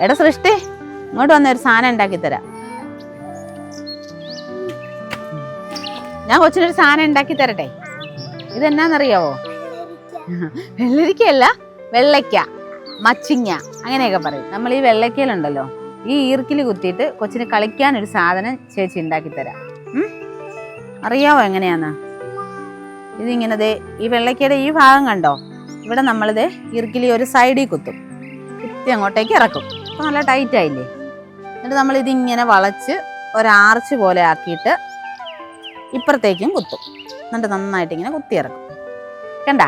എടാ സൃഷ്ടി, ഇങ്ങോട്ട് വന്ന ഒരു സാധനം ഉണ്ടാക്കി തരാം. ഞാൻ കൊച്ചിനൊരു സാധനം ഉണ്ടാക്കി തരട്ടെ. ഇതെന്നാന്നറിയാവോ? വെള്ളരിക്കയല്ല, വെള്ളയ്ക്ക, മച്ചിങ്ങ അങ്ങനെയൊക്കെ പറയും. നമ്മൾ ഈ വെള്ളയ്ക്കയിലുണ്ടല്ലോ, ഈ ഈർക്കിൽ കുത്തിയിട്ട് കൊച്ചിന് കളിക്കാനൊരു സാധനം ചേച്ചി ഉണ്ടാക്കി തരാം. അറിയാവോ എങ്ങനെയാന്ന്? ഇതിങ്ങനെ ഈ വെള്ളയ്ക്കയുടെ ഈ ഭാഗം കണ്ടോ, ഇവിടെ നമ്മളിത് ഈർക്കിലി ഒരു സൈഡിൽ കുത്തും, കുത്തി അങ്ങോട്ടേക്ക് ഇറക്കും. അപ്പോൾ നല്ല ടൈറ്റ് ആയില്ലേ? എന്നിട്ട് നമ്മളിതിങ്ങനെ വളച്ച് ഒരാർച്ച് പോലെ ആക്കിയിട്ട് ഇപ്പുറത്തേക്കും കുത്തും. എന്നിട്ട് നന്നായിട്ട് ഇങ്ങനെ കുത്തി ഇറക്കും. കണ്ട,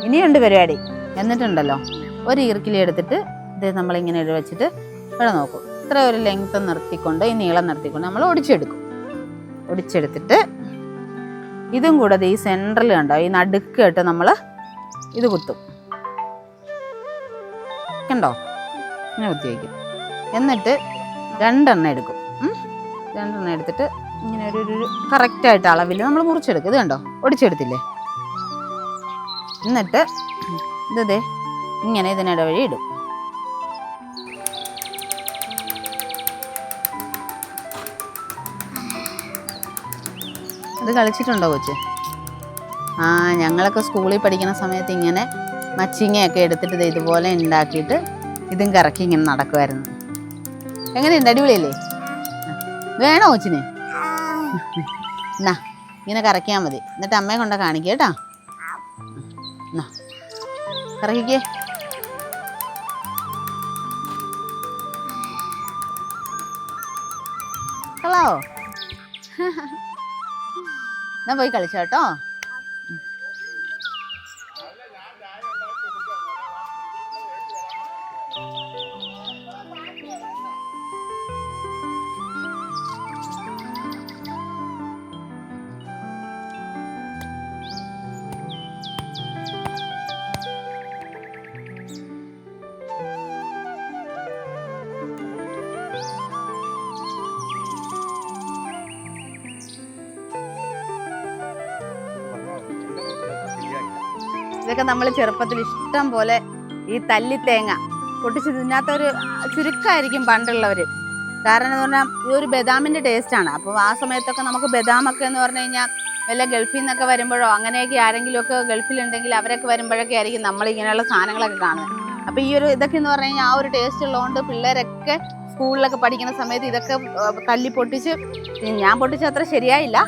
ഇനിയുണ്ട് പരിപാടി. എന്നിട്ടുണ്ടല്ലോ, ഒരു ഈർക്കിലി എടുത്തിട്ട് ഇത് നമ്മളിങ്ങനെ വെച്ചിട്ട് ഇവിടെ നോക്കും. ഇത്ര ഒരു ലെങ്ത്ത് നിർത്തിക്കൊണ്ട്, ഈ നീളം നിർത്തിക്കൊണ്ട് നമ്മൾ ഒടിച്ചെടുക്കും. ഒടിച്ചെടുത്തിട്ട് ഇതും കൂടെ ഈ സെൻറ്ററിൽ കണ്ടോ, ഈ നടുക്കായിട്ട് നമ്മൾ ഇത് കുത്തും. കണ്ടോ, ഇങ്ങനെ കുത്തി വയ്ക്കും. എന്നിട്ട് രണ്ടെണ്ണം എടുക്കും. രണ്ടെണ്ണം എടുത്തിട്ട് ഇങ്ങനെ ഒരു കറക്റ്റായിട്ട് അളവിൽ നമ്മൾ മുറിച്ചെടുക്കും. ഇത് കണ്ടോ, ഒടിച്ചെടുത്തില്ലേ? എന്നിട്ട് ഇതേ ഇങ്ങനെ ഇതിനിട വഴി ഇടും. ഇത് കളിച്ചിട്ടുണ്ടോ കൊച്ച്? ഞങ്ങളൊക്കെ സ്കൂളിൽ പഠിക്കുന്ന സമയത്ത് ഇങ്ങനെ മച്ചിങ്ങയൊക്കെ എടുത്തിട്ട് ഇതുപോലെ ഉണ്ടാക്കിയിട്ട് ഇതും കറക്കി ഇങ്ങനെ നടക്കുമായിരുന്നു. എങ്ങനെയുണ്ട്? അടിപൊളിയല്ലേ? വേണോ കൊച്ചിന്? എന്നാ ഇങ്ങനെ കറക്കിയാൽ മതി. എന്നിട്ട് അമ്മയെ കൊണ്ട കാണിക്കുക കേട്ടോ. എന്നാ കറക്കിക്കേ. കളാവോ? എന്നാ പോയി കളിച്ചോ കേട്ടോ. ഇതൊക്കെ നമ്മൾ ചെറുപ്പത്തിൽ ഇഷ്ടം പോലെ ഈ തല്ലിത്തേങ്ങ പൊട്ടിച്ച് തിന്നാത്തൊരു ചുരുക്കമായിരിക്കും പണ്ടുള്ളവർ. കാരണം എന്ന് പറഞ്ഞാൽ ഈ ഒരു ബദാമിൻ്റെ ടേസ്റ്റാണ്. അപ്പോൾ ആ സമയത്തൊക്കെ നമുക്ക് ബദാമൊക്കെ എന്ന് പറഞ്ഞു കഴിഞ്ഞാൽ വല്ല ഗൾഫിൽ നിന്നൊക്കെ വരുമ്പോഴോ അങ്ങനെയൊക്കെ ആരെങ്കിലുമൊക്കെ ഗൾഫിലുണ്ടെങ്കിൽ അവരൊക്കെ വരുമ്പോഴൊക്കെ ആയിരിക്കും നമ്മളിങ്ങനെയുള്ള സാധനങ്ങളൊക്കെ കാണുന്നത്. അപ്പോൾ ഈ ഒരു ഇതൊക്കെ എന്ന് പറഞ്ഞു കഴിഞ്ഞാൽ ആ ഒരു ടേസ്റ്റ് ഉള്ളതുകൊണ്ട് പിള്ളേരൊക്കെ സ്കൂളിലൊക്കെ പഠിക്കുന്ന സമയത്ത് ഇതൊക്കെ തല്ലി പൊട്ടിച്ച്, ഞാൻ പൊട്ടിച്ച അത്ര ശരിയായില്ല.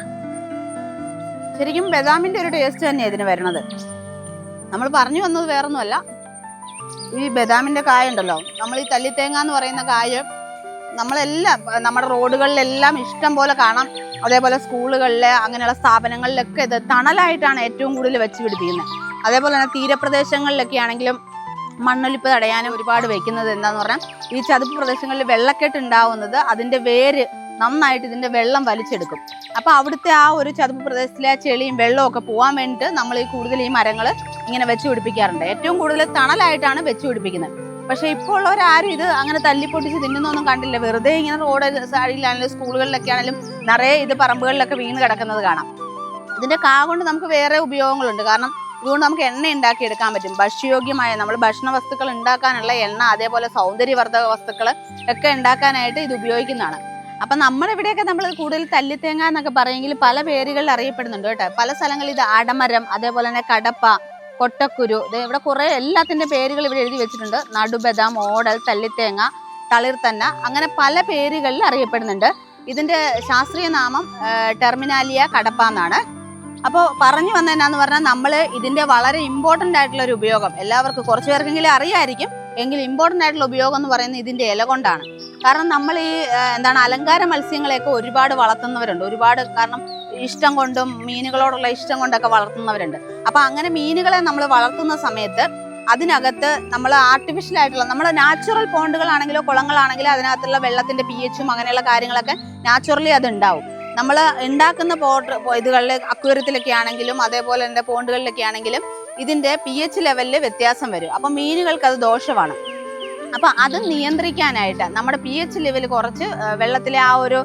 ശരിക്കും ബദാമിൻ്റെ ഒരു ടേസ്റ്റ് തന്നെയാണ് ഇതിന് വരണത്. നമ്മൾ പറഞ്ഞു വന്നത് വേറൊന്നുമല്ല, ഈ ബദാമിൻ്റെ കായ ഉണ്ടല്ലോ, നമ്മൾ ഈ തല്ലിത്തേങ്ങ എന്ന് പറയുന്ന കായ നമ്മളെല്ലാം നമ്മുടെ റോഡുകളിലെല്ലാം ഇഷ്ടം പോലെ കാണാം. അതേപോലെ സ്കൂളുകളിൽ അങ്ങനെയുള്ള സ്ഥാപനങ്ങളിലൊക്കെ ഇത് തണലായിട്ടാണ് ഏറ്റവും കൂടുതൽ വെച്ച് പിടിപ്പിക്കുന്നത്. അതേപോലെ തന്നെ തീരപ്രദേശങ്ങളിലൊക്കെ ആണെങ്കിലും മണ്ണൊലിപ്പ് തടയാനും ഒരുപാട് വെക്കുന്നത് എന്താന്ന് പറഞ്ഞാൽ, ഈ ചതുപ്പ് പ്രദേശങ്ങളിൽ വെള്ളക്കെട്ട് ഉണ്ടാവുന്നത് അതിൻ്റെ വേര് നന്നായിട്ട് ഇതിൻ്റെ വെള്ളം വലിച്ചെടുക്കും. അപ്പോൾ അവിടുത്തെ ആ ഒരു ചതുപ്പ് പ്രദേശത്തിലെ ചെളിയും വെള്ളവും ഒക്കെ പോകാൻ വേണ്ടിയിട്ട് നമ്മൾ ഈ കൂടുതൽ ഈ മരങ്ങൾ ഇങ്ങനെ വെച്ച് പിടിപ്പിക്കാറുണ്ട്. ഏറ്റവും കൂടുതൽ തണലായിട്ടാണ് വെച്ച് പിടിപ്പിക്കുന്നത്. പക്ഷേ ഇപ്പോൾ ഉള്ളവരാരും ഇത് അങ്ങനെ തല്ലിപ്പൊട്ടിച്ച് തിന്നുന്നൊന്നും കണ്ടില്ല. വെറുതെ ഇങ്ങനെ റോഡ് സൈഡിലാണെങ്കിലും സ്കൂളുകളിലൊക്കെ ആണെങ്കിലും നിറയെ ഇത് പറമ്പുകളിലൊക്കെ വീണ് കിടക്കുന്നത് കാണാം. ഇതിൻ്റെ കാ കൊണ്ട് നമുക്ക് വേറെ ഉപയോഗങ്ങളുണ്ട്. കാരണം ഇതുകൊണ്ട് നമുക്ക് എണ്ണ ഉണ്ടാക്കിയെടുക്കാൻ പറ്റും. ഭക്ഷ്യയോഗ്യമായ നമ്മൾ ഭക്ഷണ വസ്തുക്കൾ ഉണ്ടാക്കാനുള്ള എണ്ണ, അതേപോലെ സൗന്ദര്യവർദ്ധക വസ്തുക്കൾ ഒക്കെ ഉണ്ടാക്കാനായിട്ട് ഇത് ഉപയോഗിക്കുന്നതാണ്. അപ്പം നമ്മുടെ ഇവിടെയൊക്കെ നമ്മൾ കൂടുതൽ തല്ലിത്തേങ്ങ എന്നൊക്കെ പറയുമെങ്കിൽ പല പേരുകളിൽ അറിയപ്പെടുന്നുണ്ട് കേട്ടോ. പല സ്ഥലങ്ങളിൽ ഇത് അടമരം, അതേപോലെ തന്നെ കടപ്പ, കൊട്ടക്കുരു, ഇവിടെ കുറേ എല്ലാത്തിൻ്റെ പേരുകൾ ഇവിടെ എഴുതി വെച്ചിട്ടുണ്ട്. നടുബദാം, ഓടൽ, തല്ലിത്തേങ്ങ, തളിർത്തന്ന, അങ്ങനെ പല പേരുകളിൽ അറിയപ്പെടുന്നുണ്ട്. ഇതിൻ്റെ ശാസ്ത്രീയ നാമം ടെർമിനാലിയ കടപ്പ എന്നാണ്. അപ്പോൾ പറഞ്ഞു വന്നതെന്നാന്ന് പറഞ്ഞാൽ, നമ്മൾ ഇതിൻ്റെ വളരെ ഇമ്പോർട്ടൻ്റ് ആയിട്ടുള്ള ഒരു ഉപയോഗം എല്ലാവർക്കും കുറച്ച് പേർക്കെങ്കിലും അറിയാമായിരിക്കും, എങ്കിൽ ഇമ്പോർട്ടൻ്റ് ആയിട്ടുള്ള ഉപയോഗം എന്ന് പറയുന്നത് ഇതിൻ്റെ ഇല കൊണ്ടാണ്. കാരണം നമ്മൾ ഈ അലങ്കാര മത്സ്യങ്ങളെയൊക്കെ ഒരുപാട് വളർത്തുന്നവരുണ്ട്. ഒരുപാട് കാരണം ഇഷ്ടം കൊണ്ടും മീനുകളോടുള്ള ഇഷ്ടം കൊണ്ടൊക്കെ വളർത്തുന്നവരുണ്ട്. അപ്പം അങ്ങനെ മീനുകളെ നമ്മൾ വളർത്തുന്ന സമയത്ത് അതിനകത്ത് നമ്മൾ ആർട്ടിഫിഷ്യൽ ആയിട്ടുള്ള നമ്മുടെ നാച്ചുറൽ പോണ്ടുകളാണെങ്കിലോ കുളങ്ങളാണെങ്കിലോ അതിനകത്തുള്ള വെള്ളത്തിൻ്റെ pH അങ്ങനെയുള്ള കാര്യങ്ങളൊക്കെ നാച്ചുറലി അത് ഉണ്ടാവും. നമ്മൾ ഉണ്ടാക്കുന്ന ഇതുകളിൽ അക്വേറിയത്തിലൊക്കെ ആണെങ്കിലും അതേപോലെ തന്നെ പോണ്ടുകളിലൊക്കെ ആണെങ്കിലും ഇതിൻ്റെ pH ലെവലിൽ വ്യത്യാസം വരും. അപ്പം മീനുകൾക്ക് അത് ദോഷമാണ്. അപ്പം അത് നിയന്ത്രിക്കാനായിട്ട് നമ്മുടെ pH ലെവൽ കുറച്ച് വെള്ളത്തിലെ ആ ഒരു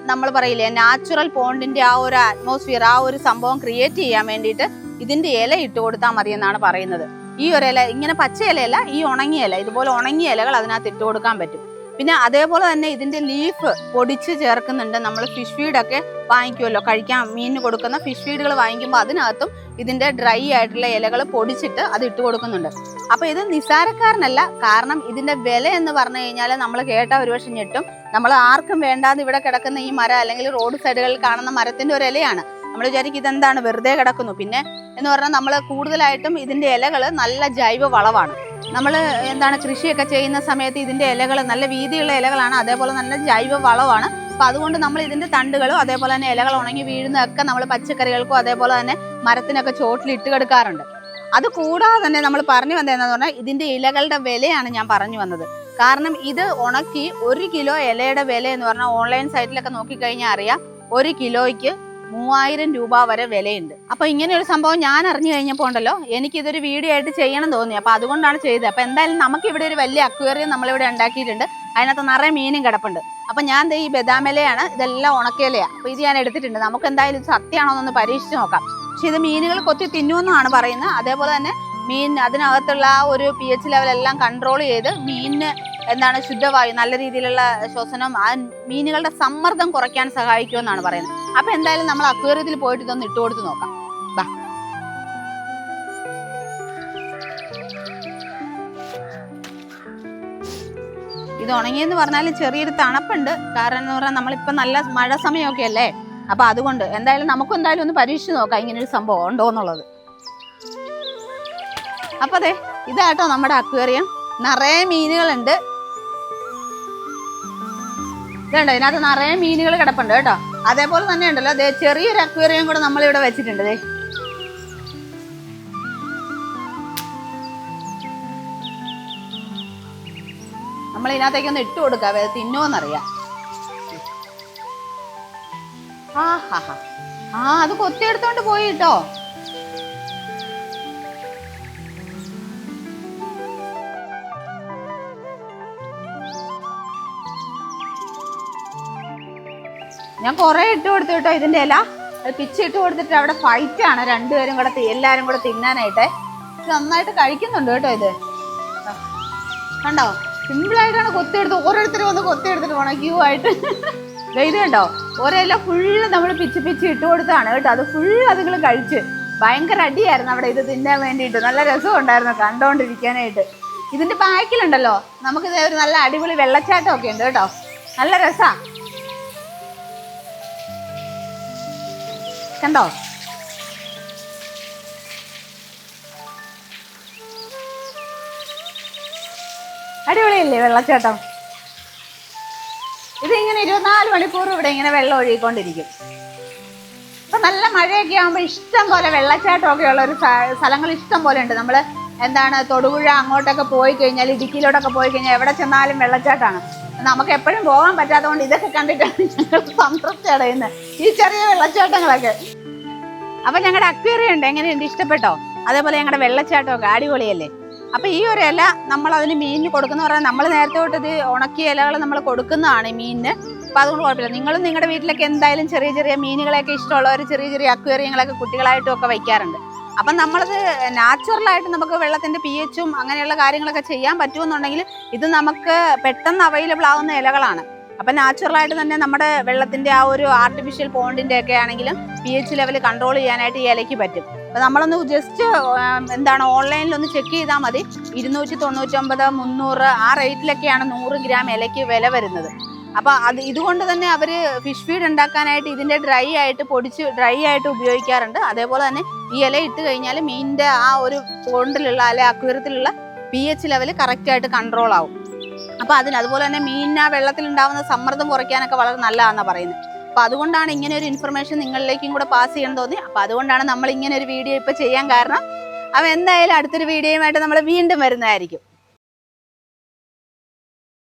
നമ്മൾ പറയില്ലേ നാച്ചുറൽ പോണ്ടിൻ്റെ ആ ഒരു അറ്റ്മോസ്ഫിയർ, ആ ഒരു സംഭവം ക്രിയേറ്റ് ചെയ്യാൻ വേണ്ടിയിട്ട് ഇതിൻ്റെ ഇല ഇട്ട് കൊടുത്താൽ മതി എന്നാണ് പറയുന്നത്. ഈ ഒരു ഇല ഇങ്ങനെ പച്ച ഇലയല്ല, ഈ ഉണങ്ങിയ ഇല, ഇതുപോലെ ഉണങ്ങിയ ഇലകൾ അതിനകത്ത് ഇട്ട് കൊടുക്കാൻ പറ്റും. പിന്നെ അതേപോലെ തന്നെ ഇതിന്റെ ലീഫ് പൊടിച്ച് ചേർക്കുന്നുണ്ട്. നമ്മൾ ഫിഷ് ഫീഡൊക്കെ വാങ്ങിക്കുമല്ലോ, കഴിക്കാൻ മീനിന് കൊടുക്കുന്ന ഫിഷ് ഫീഡുകൾ വാങ്ങിക്കുമ്പോൾ അതിനകത്തും ഇതിന്റെ ഡ്രൈ ആയിട്ടുള്ള ഇലകൾ പൊടിച്ചിട്ട് അത് ഇട്ട് കൊടുക്കുന്നുണ്ട്. അപ്പൊ ഇത് നിസ്സാരക്കാരനല്ല, കാരണം ഇതിന്റെ വില എന്ന് പറഞ്ഞു കഴിഞ്ഞാൽ നമ്മൾ കേട്ട ഒരുപക്ഷെ ഞെട്ടും. നമ്മൾ ആർക്കും വേണ്ടാതെ ഇവിടെ കിടക്കുന്ന ഈ മരം അല്ലെങ്കിൽ റോഡ് സൈഡുകളിൽ കാണുന്ന മരത്തിന്റെ ഒരു ഇലയാണ്. നമ്മൾ വിചാരിക്കും ഇതെന്താണ് വെറുതെ കിടക്കുന്നു. പിന്നെ എന്ന് പറഞ്ഞാൽ നമ്മൾ കൂടുതലായിട്ടും ഇതിന്റെ ഇലകൾ നല്ല ജൈവ വളമാണ്. നമ്മൾ എന്താണ് കൃഷിയൊക്കെ ചെയ്യുന്ന സമയത്ത് ഇതിന്റെ ഇലകൾ നല്ല വീതിയുള്ള ഇലകളാണ്, അതേപോലെ നല്ല ജൈവ വളമാണ്. അപ്പൊ അതുകൊണ്ട് നമ്മൾ ഇതിന്റെ തണ്ടുകളും അതേപോലെ തന്നെ ഇലകൾ ഉണങ്ങി വീഴുന്നതൊക്കെ നമ്മൾ പച്ചക്കറികൾക്കും അതേപോലെ തന്നെ മരത്തിനൊക്കെ ചോട്ടിൽ ഇട്ട് കൊടുക്കാറുണ്ട്. അത് കൂടാതെ തന്നെ നമ്മൾ പറഞ്ഞു വന്നതെന്ന് പറഞ്ഞാൽ ഇതിന്റെ ഇലകളുടെ വിലയാണ് ഞാൻ പറഞ്ഞു വന്നത്. കാരണം ഇത് ഉണക്കി 1 കിലോ ഇലയുടെ വില എന്ന് പറഞ്ഞാൽ ഓൺലൈൻ സൈറ്റിലൊക്കെ നോക്കിക്കഴിഞ്ഞാൽ അറിയാം 1 കിലോയ്ക്ക് 3000 രൂപ വരെ വിലയുണ്ട്. അപ്പൊ ഇങ്ങനെ ഒരു സംഭവം ഞാൻ അറിഞ്ഞു കഴിഞ്ഞപ്പോൾ ഉണ്ടല്ലോ, എനിക്കിതൊരു വീഡിയോ ആയിട്ട് ചെയ്യണം തോന്നി. അപ്പൊ അതുകൊണ്ടാണ് ചെയ്തത്. അപ്പൊ എന്തായാലും നമുക്ക് ഇവിടെ ഒരു വലിയ അക്വേറിയം നമ്മളിവിടെ ഉണ്ടാക്കിയിട്ടുണ്ട്. അതിനകത്ത് നിറയെ മീനും കിടപ്പുണ്ട്. അപ്പൊ ഞാൻ ഈ ബദാമിലയാണ്, ഇതെല്ലാം ഉണക്കിയിലയാണ്. അപ്പൊ ഇത് ഞാൻ എടുത്തിട്ടുണ്ട്. നമുക്ക് എന്തായാലും ഇത് സത്യമാണോ എന്നൊന്ന് പരീക്ഷിച്ച് നോക്കാം. പക്ഷെ ഇത് മീനുകൾ കൊത്തി തിന്നുമെന്നാണ് പറയുന്നത്. അതേപോലെ തന്നെ മീൻ അതിനകത്തുള്ള ആ ഒരു pH ലെവലെല്ലാം കൺട്രോൾ ചെയ്ത് മീനിന് എന്താണ് ശുദ്ധവായു, നല്ല രീതിയിലുള്ള ശ്വസനം, ആ മീനുകളുടെ സമ്മർദ്ദം കുറയ്ക്കാൻ സഹായിക്കുമെന്നാണ് പറയുന്നത്. അപ്പൊ എന്തായാലും നമ്മൾ അക്വേറിയത്തിൽ പോയിട്ട് ഇതൊന്ന് ഇട്ട് കൊടുത്ത് നോക്കാം. ബാ, ഇത് ഉണങ്ങിയെന്ന് പറഞ്ഞാലും ചെറിയൊരു തണുപ്പുണ്ട്. കാരണം എന്ന് പറഞ്ഞാൽ നമ്മളിപ്പോ നല്ല മഴ സമയമൊക്കെ അല്ലേ. അപ്പൊ അതുകൊണ്ട് എന്തായാലും നമുക്കും എന്തായാലും ഒന്ന് പരീക്ഷിച്ച് നോക്കാം ഇങ്ങനൊരു സംഭവം ഉണ്ടോ എന്നുള്ളത്. അപ്പൊ അതെ, ഇതാട്ടോ നമ്മുടെ അക്വേറിയം. നിറയെ മീനുകളുണ്ട്. ഇതുണ്ടോ, ഇതിനകത്ത് നിറയെ മീനുകൾ കിടപ്പുണ്ട് കേട്ടോ. അതേപോലെ തന്നെ ഉണ്ടല്ലോ അതെ ചെറിയൊരു അക്വേറിയം കൂടെ നമ്മളിവിടെ വെച്ചിട്ടുണ്ട്. ദേ നമ്മൾ ഇതിനകത്തേക്കൊന്ന് ഇട്ട് കൊടുക്കാം, അത് തിന്നോന്നറിയാം. അത് കൊത്തിയെടുത്തോണ്ട് പോയി കേട്ടോ. ഞാൻ കുറെ ഇട്ട് കൊടുത്തു കേട്ടോ. ഇതിന്റെ ഇല പിച്ചിട്ട് കൊടുത്തിട്ട് അവിടെ ഫൈറ്റ് ആണ് രണ്ടുപേരും കൂടെ, എല്ലാരും കൂടെ തിന്നാനായിട്ട്. ഇത് നന്നായിട്ട് കഴിക്കുന്നുണ്ട് കേട്ടോ. ഇത് കണ്ടോ, സിമ്പിളായിട്ടാണ് കൊത്തിയെടുത്ത്, ഓരോരുത്തരും വന്ന് കൊത്തിയെടുത്തിട്ട് പോണം ക്യൂ ആയിട്ട്. ഇത് കണ്ടോ, ഒരില ഫുള്ള് നമ്മൾ പിച്ച് ഇട്ട് കൊടുത്താണ് കേട്ടോ. അത് ഫുള്ള് അതുങ്ങൾ കഴിച്ച് ഭയങ്കര അടിയായിരുന്നു അവിടെ ഇത് തിന്നാൻ വേണ്ടിയിട്ട്. നല്ല രസം ഉണ്ടായിരുന്നു കണ്ടോണ്ടിരിക്കാനായിട്ട്. ഇതിന്റെ ബാക്കിലുണ്ടല്ലോ നമുക്കിത് ഒരു നല്ല അടിപൊളി വെള്ളച്ചാട്ടം ഒക്കെ ഉണ്ട് കേട്ടോ. നല്ല രസാ, കണ്ടോ. അടിപൊളിയല്ലേ വെള്ളച്ചാട്ടം. ഇതിങ്ങനെ 24 മണിക്കൂർ ഇവിടെ ഇങ്ങനെ വെള്ളം ഒഴുകിക്കൊണ്ടിരിക്കും. ഇപ്പൊ നല്ല മഴയൊക്കെ ആകുമ്പോൾ ഇഷ്ടം പോലെ വെള്ളച്ചാട്ടമൊക്കെ ഉള്ള ഒരു സ്ഥലങ്ങൾ ഇഷ്ടം പോലെ ഉണ്ട്. നമ്മള് എന്താണ് തൊടുപുഴ അങ്ങോട്ടൊക്കെ പോയി കഴിഞ്ഞാൽ, ഇടുക്കിയിലോട്ടൊക്കെ പോയി കഴിഞ്ഞാൽ എവിടെ ചെന്നാലും വെള്ളച്ചാട്ടമാണ്. നമുക്ക് എപ്പോഴും പോകാൻ പറ്റാത്തതുകൊണ്ട് ഇതൊക്കെ കണ്ടിട്ടാണ് ഞങ്ങൾ സംതൃപ്തി അടയുന്നത്, ഈ ചെറിയ വെള്ളച്ചാട്ടങ്ങളൊക്കെ. അപ്പൊ ഞങ്ങളുടെ അക്വേറിയം ഉണ്ട്, എങ്ങനെയുണ്ട്, ഇഷ്ടപ്പെട്ടോ? അതേപോലെ ഞങ്ങളുടെ വെള്ളച്ചാട്ടമൊക്കെ അടിപൊളിയല്ലേ. അപ്പൊ ഈ ഒരു ഇല നമ്മൾ അതിന് മീനിന് കൊടുക്കുന്ന പറഞ്ഞാൽ നമ്മൾ നേരത്തെ തൊട്ട് ഇത് ഉണക്കിയ ഇലകൾ നമ്മൾ കൊടുക്കുന്നതാണ് ഈ മീനിന്. അപ്പൊ അതുകൊണ്ട് കുഴപ്പമില്ല. നിങ്ങളും നിങ്ങളുടെ വീട്ടിലൊക്കെ എന്തായാലും ചെറിയ ചെറിയ മീനുകളെയൊക്കെ ഇഷ്ടമുള്ളവർ ചെറിയ ചെറിയ അക്വേറിയങ്ങളൊക്കെ കുട്ടികളായിട്ടും ഒക്കെ വയ്ക്കാറുണ്ട്. അപ്പം നമ്മളത് നാച്ചുറലായിട്ട് നമുക്ക് വെള്ളത്തിന്റെ pH-ഉം അങ്ങനെയുള്ള കാര്യങ്ങളൊക്കെ ചെയ്യാൻ പറ്റുമെന്നുണ്ടെങ്കിൽ ഇത് നമുക്ക് പെട്ടെന്ന് അവൈലബിൾ ആവുന്ന ഇലകളാണ്. അപ്പം നാച്ചുറലായിട്ട് തന്നെ നമ്മുടെ വെള്ളത്തിന്റെ ആ ഒരു ആർട്ടിഫിഷ്യൽ പോണ്ടിന്റെ ഒക്കെ ആണെങ്കിലും pH ലെവൽ കൺട്രോൾ ചെയ്യാനായിട്ട് ഈ ഇലയ്ക്ക് പറ്റും. അപ്പം നമ്മളൊന്ന് ജസ്റ്റ് എന്താണ് ഓൺലൈനിൽ ഒന്ന് ചെക്ക് ചെയ്താൽ മതി. 299, 300 ആ റേറ്റിലൊക്കെയാണ് 100 ഗ്രാം ഇലയ്ക്ക് വില വരുന്നത്. അപ്പൊ ഇതുകൊണ്ട് തന്നെ അവര് ഫിഷ് ഫീഡ് ഉണ്ടാക്കാനായിട്ട് ഇതിന്റെ ഡ്രൈ ആയിട്ട് പൊടിച്ച് ഡ്രൈ ആയിട്ട് ഉപയോഗിക്കാറുണ്ട്. അതേപോലെ തന്നെ ഈ ഇല ഇട്ട് കഴിഞ്ഞാൽ മീനിന്റെ ആ ഒരു പോണ്ടിലുള്ള അല്ലെ അക്വേറിയത്തിലുള്ള pH ലെവൽ കറക്റ്റ് ആയിട്ട് കൺട്രോൾ ആവും. അപ്പൊ അതുപോലെ തന്നെ മീനിന് ആ വെള്ളത്തിൽ ഉണ്ടാവുന്ന സമ്മർദ്ദം കുറയ്ക്കാനൊക്കെ വളരെ നല്ലതാണെന്നാണ് പറയുന്നത്. അപ്പൊ അതുകൊണ്ടാണ് ഇങ്ങനെ ഒരു ഇൻഫർമേഷൻ നിങ്ങളിലേക്കും കൂടെ പാസ് ചെയ്യാൻ തോന്നി. അപ്പൊ അതുകൊണ്ടാണ് നമ്മൾ ഇങ്ങനെ ഒരു വീഡിയോ ഇപ്പൊ ചെയ്യാൻ കാരണം. അപ്പൊ എന്തായാലും അടുത്തൊരു വീഡിയോയുമായിട്ട് നമ്മൾ വീണ്ടും വരുന്നതായിരിക്കും.